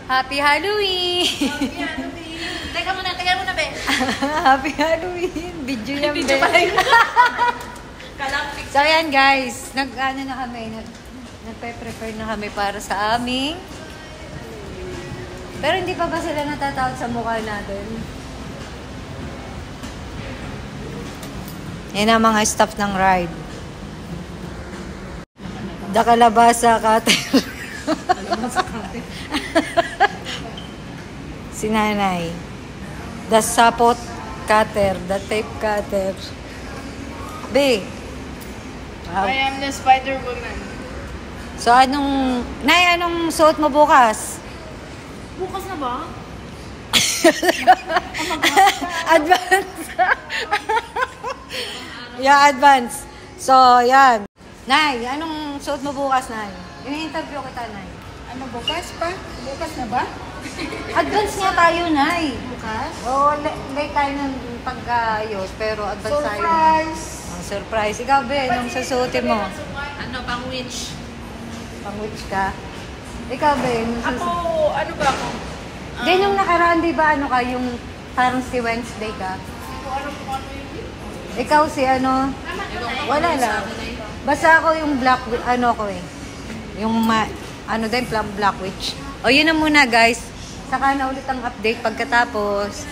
Happy Halloween! Happy Halloween! Teka muna, be. Happy Halloween! Video yan, Video be. pala yun. Kalampik. So, ayan guys. Nagpe-prepare na kami para sa aming. Pero hindi pa ba sila natatakot sa mukha natin? Yan ang mga staff ng ride. The Kalabasa Cutter. Si Nanay. The Sapot Cutter. The Tape Cutter. B. Wow. I am the Spider-Woman. So, Nay, anong suot mo bukas? Bukas na ba? Advance. Yeah, advance. So, yan. Nay, anong suot mo bukas, Nay? Ini-interview kita, Nay. Ano, bukas pa? Bukas na ba? Advance nga tayo, Nay. Bukas? Oo, late tayo ng pag-ayos, pero advance tayo. Surprise! Oh, surprise. Ikaw, be, anong susuotin mo? Ano, pang-witch? Pang-witch ka? Ikaw, be, anong Ako, ano ba ako? Hindi, nung nakaraan, di ba, ano ka, yung parang si Wednesday ka? Ano yun? Ikaw si ano? Wala lang. Basta ako yung black, ano ko eh. Yung ano din, Black Witch. O, yun na muna, guys. Saka na ulit ang update pagkatapos.